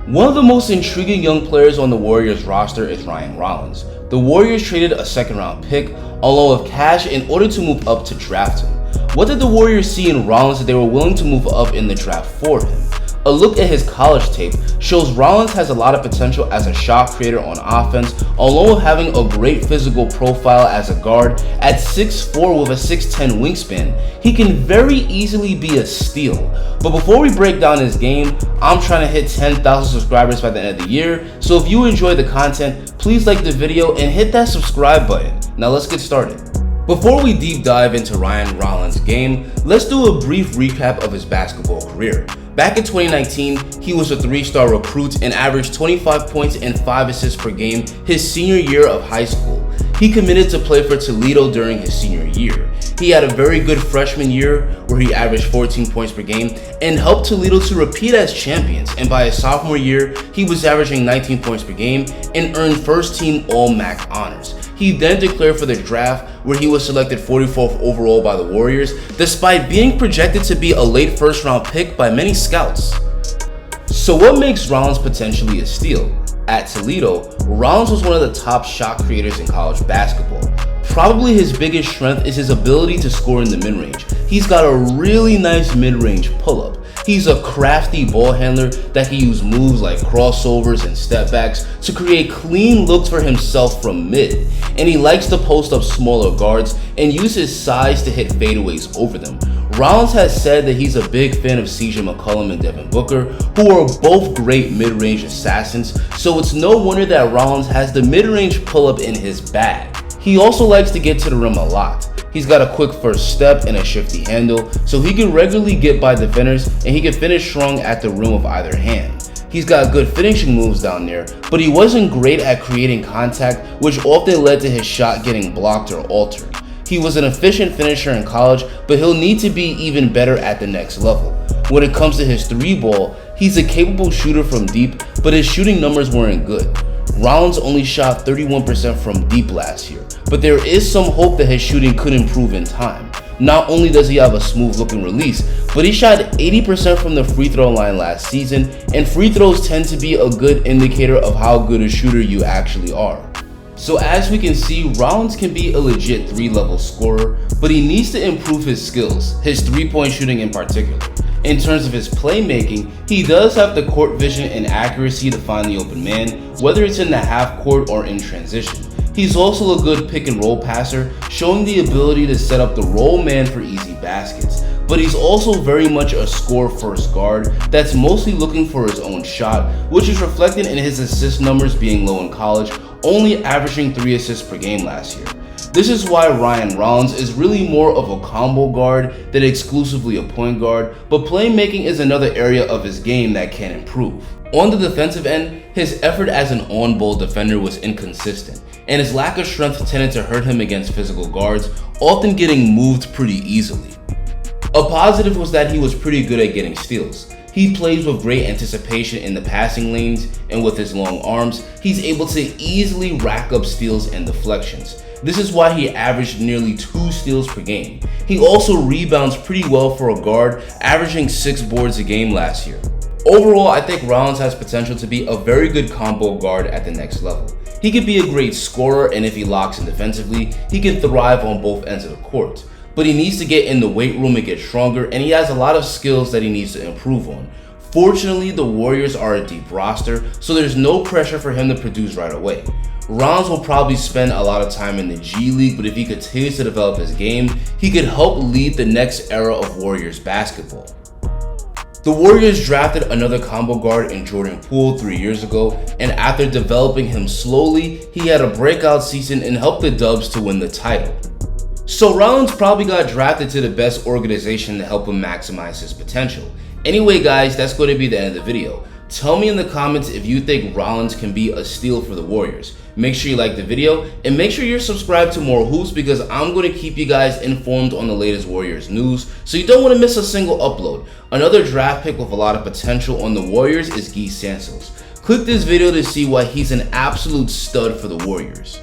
One of the most intriguing young players on the Warriors roster is Ryan Rollins. The Warriors traded a second-round pick along with cash in order to move up to draft him. What did the Warriors see in Rollins that they were willing to move up in the draft for him? A look at his college tape shows Rollins has a lot of potential as a shot creator on offense, along with having a great physical profile as a guard. At 6'4" with a 6'10" wingspan, he can very easily be a steal. But before we break down his game, I'm trying to hit 10,000 subscribers by the end of the year, so if you enjoy the content, please like the video and hit that subscribe button. Now let's get started. Before we deep dive into Ryan Rollins' game, let's do a brief recap of his basketball career. Back in 2019, he was a 3-star recruit and averaged 25 points and 5 assists per game his senior year of high school. He committed to play for Toledo during his senior year. He had a very good freshman year where he averaged 14 points per game and helped Toledo to repeat as champions, and by his sophomore year, he was averaging 19 points per game and earned first-team All-MAC honors. He then declared for the draft where he was selected 44th overall by the Warriors, despite being projected to be a late first-round pick by many scouts. So what makes Rollins potentially a steal? At Toledo, Rollins was one of the top shot creators in college basketball. Probably his biggest strength is his ability to score in the mid-range. He's got a really nice mid-range pull-up. He's a crafty ball handler that can use moves like crossovers and step backs to create clean looks for himself from mid. And he likes to post up smaller guards and use his size to hit fadeaways over them. Rollins has said that he's a big fan of CJ McCollum and Devin Booker, who are both great mid-range assassins, so it's no wonder that Rollins has the mid-range pull-up in his bag. He also likes to get to the rim a lot. He's got a quick first step and a shifty handle, so he can regularly get by defenders and he can finish strong at the rim with either hand. He's got good finishing moves down there, but he wasn't great at creating contact, which often led to his shot getting blocked or altered. He was an efficient finisher in college, but he'll need to be even better at the next level. When it comes to his 3-ball, he's a capable shooter from deep, but his shooting numbers weren't good. Rollins only shot 31% from deep last year, but there is some hope that his shooting could improve in time. Not only does he have a smooth looking release, but he shot 80% from the free throw line last season, and free throws tend to be a good indicator of how good a shooter you actually are. So as we can see, Rollins can be a legit 3-level scorer, but he needs to improve his skills, his 3-point shooting in particular. In terms of his playmaking, he does have the court vision and accuracy to find the open man, whether it's in the half court or in transition. He's also a good pick and roll passer, showing the ability to set up the roll man for easy baskets. But he's also very much a score-first guard that's mostly looking for his own shot, which is reflected in his assist numbers being low in college, only averaging 3 assists per game last year. This is why Ryan Rollins is really more of a combo guard than exclusively a point guard, but playmaking is another area of his game that can improve. On the defensive end, his effort as an on-ball defender was inconsistent, and his lack of strength tended to hurt him against physical guards, often getting moved pretty easily. A positive was that he was pretty good at getting steals. He plays with great anticipation in the passing lanes, and with his long arms, he's able to easily rack up steals and deflections. This is why he averaged nearly 2 steals per game. He also rebounds pretty well for a guard, averaging 6 boards a game last year. Overall, I think Rollins has potential to be a very good combo guard at the next level. He could be a great scorer, and if he locks in defensively, he can thrive on both ends of the court. But he needs to get in the weight room and get stronger, and he has a lot of skills that he needs to improve on. Fortunately, the Warriors are a deep roster, so there's no pressure for him to produce right away. Rollins will probably spend a lot of time in the G League, but if he continues to develop his game, he could help lead the next era of Warriors basketball. The Warriors drafted another combo guard in Jordan Poole 3 years ago, and after developing him slowly, he had a breakout season and helped the Dubs to win the title. So Rollins probably got drafted to the best organization to help him maximize his potential. Anyway guys, that's going to be the end of the video. Tell me in the comments if you think Rollins can be a steal for the Warriors. Make sure you like the video and make sure you're subscribed to more hoops, because I'm going to keep you guys informed on the latest Warriors news, so you don't want to miss a single upload. Another draft pick with a lot of potential on the Warriors is Guy Santos. Click this video to see why he's an absolute stud for the Warriors.